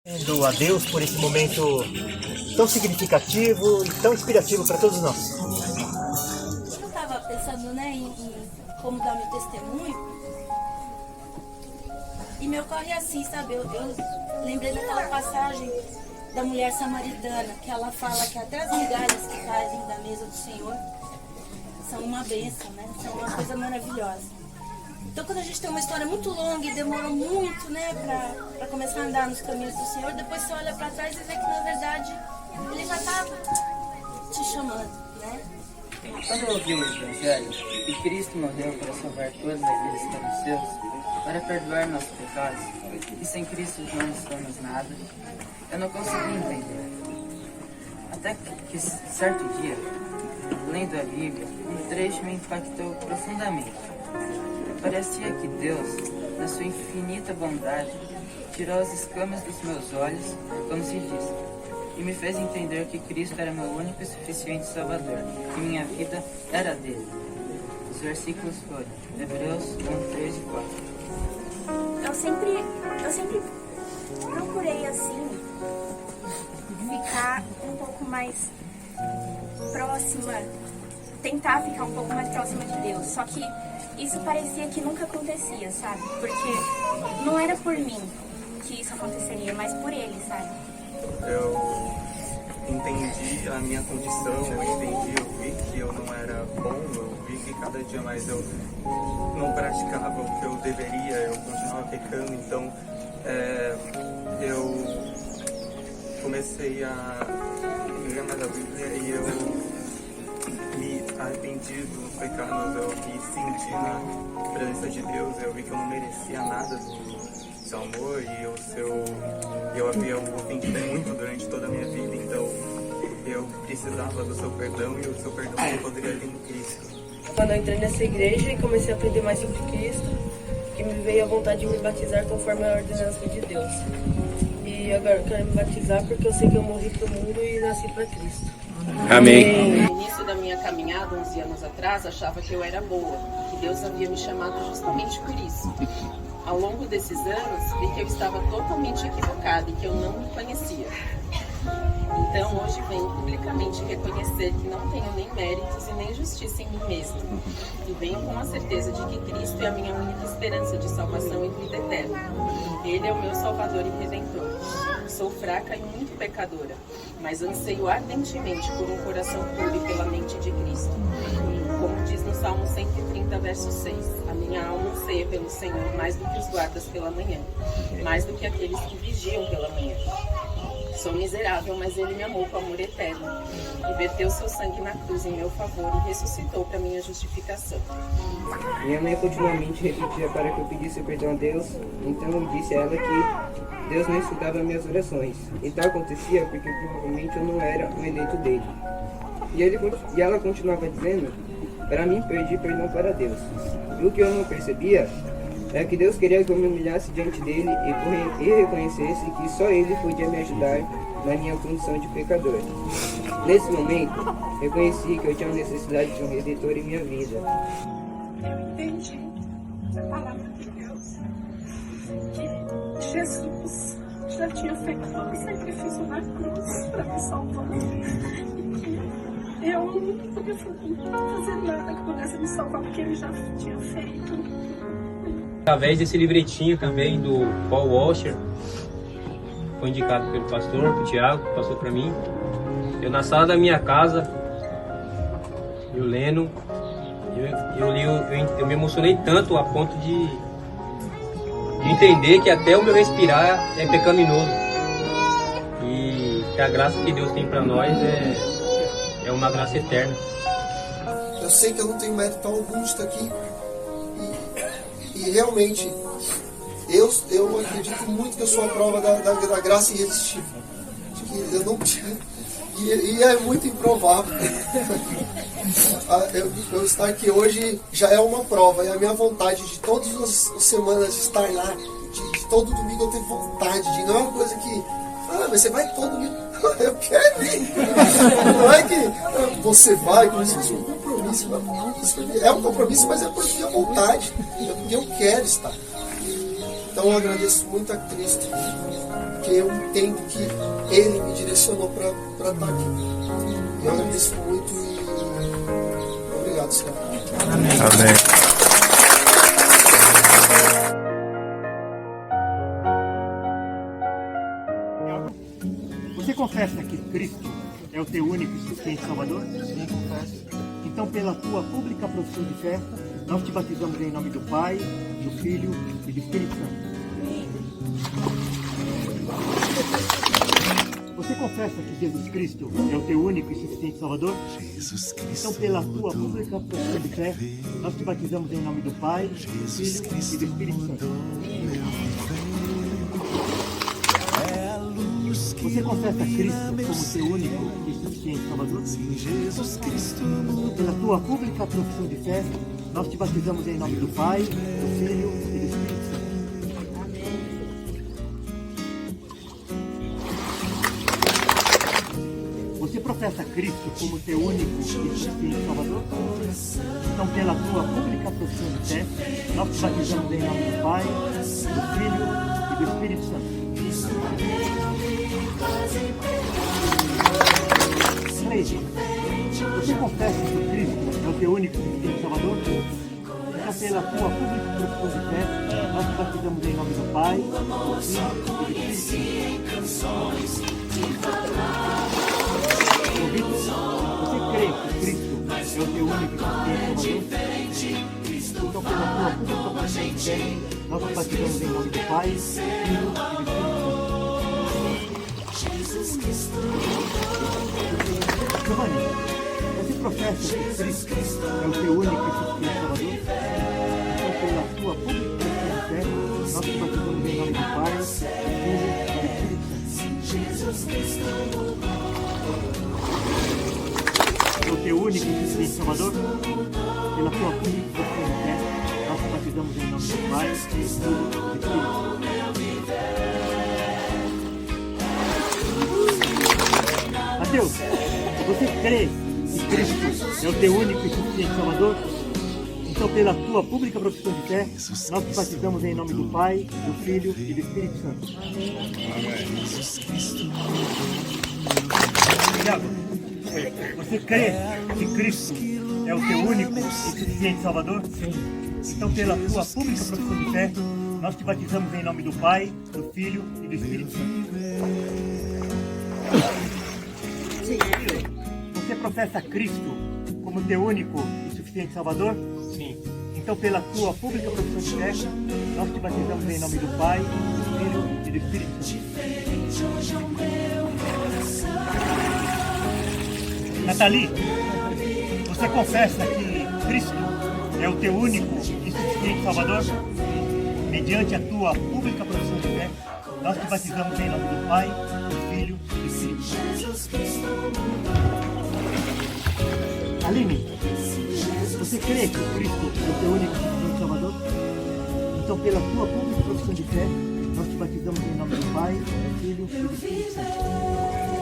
A Deus por esse momento tão significativo e tão inspirativo para todos nós. Eu estava pensando, em como dar meu testemunho, e me ocorre assim, sabe? Eu lembrei daquela passagem da mulher samaritana, que ela fala que até as migalhas que caem da mesa do Senhor são uma bênção, são uma coisa maravilhosa. Então, quando a gente tem uma história muito longa e demorou muito, para começar a andar nos caminhos do Senhor, depois você olha para trás e vê que, na verdade, Ele já estava te chamando, Quando eu ouvi o Evangelho, que Cristo morreu para salvar todas aqueles que são seus, para perdoar nossos pecados, e sem Cristo não somos nada, eu não consegui entender. Até que certo dia, lendo a Bíblia, um trecho me impactou profundamente. Parecia que Deus, na sua infinita bondade, tirou as escamas dos meus olhos, como se diz, e me fez entender que Cristo era meu único e suficiente Salvador, que minha vida era dele. Os versículos foram Hebreus 1, 3 e 4. Eu sempre procurei, assim, ficar um pouco mais próxima, tentar ficar um pouco mais próxima de Deus, só que isso parecia que nunca acontecia, sabe? Porque não era por mim que isso aconteceria, mas por Ele, sabe? Eu entendi a minha condição, eu vi que eu não era bom, eu vi que cada dia mais eu não praticava o que eu deveria, eu continuava pecando, então eu comecei a ler mais a Bíblia e eu me arrependi dos pecados, eu me senti na presença de Deus, eu vi que eu não merecia nada do seu amor e eu havia ofendido muito durante toda a minha vida, então eu precisava do seu perdão e o seu perdão eu poderia ter em Cristo. Quando eu entrei nessa igreja e comecei a aprender mais sobre Cristo, que me veio a vontade de me batizar conforme a ordenança de Deus. E agora eu quero me batizar porque eu sei que eu morri para o mundo e nasci para Cristo. Amém. No início da minha caminhada, 11 anos atrás, achava que eu era boa, que Deus havia me chamado justamente por isso. Ao longo desses anos, vi que eu estava totalmente equivocada e que eu não me conhecia. Então, hoje venho publicamente reconhecer que não tenho nem méritos e nem justiça em mim mesma. E venho com a certeza de que Cristo é a minha única esperança de salvação e vida eterna. Ele é o meu Salvador e Redentor. Sou fraca e muito pecadora, mas anseio ardentemente por um coração puro e pela mente de Cristo. Como diz no Salmo 130, verso 6, a minha alma anseia pelo Senhor mais do que os guardas pela manhã, mais do que aqueles que vigiam pela manhã. Sou miserável, mas Ele me amou com amor eterno, e verteu seu sangue na cruz em meu favor e ressuscitou para minha justificação. Minha mãe continuamente repetia para que eu pedisse perdão a Deus, então eu disse a ela que Deus não escutava minhas orações. E tal acontecia porque provavelmente eu não era o eleito dele. E ela continuava dizendo para mim pedir perdão para Deus. E o que eu não percebia é que Deus queria que eu me humilhasse diante dele e reconhecesse que só ele podia me ajudar na minha condição de pecador. Nesse momento, reconheci que eu tinha necessidade de um Redentor em minha vida. Eu entendi a palavra de Deus, que Jesus já tinha feito todo o sacrifício na cruz para me salvar. E que eu não podia fazer nada que pudesse me salvar, porque Ele já tinha feito. Através desse livretinho também do Paul Washer, foi indicado pelo pastor, pelo Tiago, que passou para mim. Eu na sala da minha casa, eu lendo, eu me emocionei tanto a ponto de entender que até o meu respirar é pecaminoso. E que a graça que Deus tem para nós é uma graça eterna. Eu sei que eu não tenho mérito algum de estar aqui. E realmente, eu acredito muito que eu sou a prova da graça irresistível. De que eu não tinha. E é muito improvável. Eu estar aqui hoje já é uma prova. E a minha vontade de todas as semanas estar lá, de todo domingo eu ter vontade de. Não é uma coisa que. Mas você vai todo domingo. Eu quero ir. Não é que você vai, como se fosse um compromisso. É um compromisso, mas é por minha vontade. É porque eu quero estar. Então eu agradeço muito a Cristo porque eu entendo que Ele me direcionou para estar aqui. Eu agradeço muito e obrigado, Senhor. Amém. Você confessa que Cristo é o teu único e suficiente Salvador? Sim, confesso. Então, pela tua pública profissão de fé, nós te batizamos em nome do Pai, do Filho e do Espírito Santo. Você confessa que Jesus Cristo é o teu único e suficiente Salvador? Então, pela tua pública profissão de fé, nós te batizamos em nome do Pai, do Filho e do Espírito Santo. Você confessa Cristo como teu único e suficiente Salvador? Pela tua pública profissão de fé, nós te batizamos em nome do Pai, do Filho e do Espírito Santo. Você professa Cristo como teu único e suficiente Salvador? Então, pela tua pública profissão de fé, nós te batizamos em nome do Pai, do Filho e do Espírito Santo. 3. Você confessa que Cristo é o teu único e suficiente Salvador? Então, pela tua pública profissão de fé, nós te batizamos em nome do Pai, do Filho e do Espírito Santo. Você crê que Cristo é o teu único e suficiente Salvador? Então, pela tua pública profissão de fé, nós te batizamos em nome do Pai, do Filho e do Espírito Santo. Giovanni, você professa que Cristo é o teu único e suficiente Salvador? Então, pela tua pública profissão de fé, nós te batizamos em nome do Pai, do Filho e do Espírito Santo. É o teu único e suficiente Salvador? Pela tua pública profissão de fé, nós te batizamos em nome do Pai, do Filho e do Espírito Santo. Mateus, você crê que Cristo é o teu único e suficiente Salvador? Então, pela tua pública profissão de fé, nós te batizamos em nome do Pai, do Filho e do Espírito Santo. Tiago, você crê que Cristo é o teu único e suficiente Salvador? Sim. Então, pela tua pública profissão de fé, nós te batizamos em nome do Pai, do Filho e do Espírito Santo. Você professa Cristo como teu único e suficiente Salvador? Sim. Então, pela tua pública profissão de fé, nós te batizamos em nome do Pai, do Filho e do Espírito Santo. Nathalie, você confessa que Cristo é o teu único e suficiente Salvador? Mediante a tua pública profissão de fé, nós te batizamos em nome do Pai, do Filho e do Espírito Santo. Aline, você crê que Cristo é o teu único e suficiente Salvador? Então, pela tua pública profissão de fé, nós te batizamos em nome do Pai, do Filho e do Espírito Santo.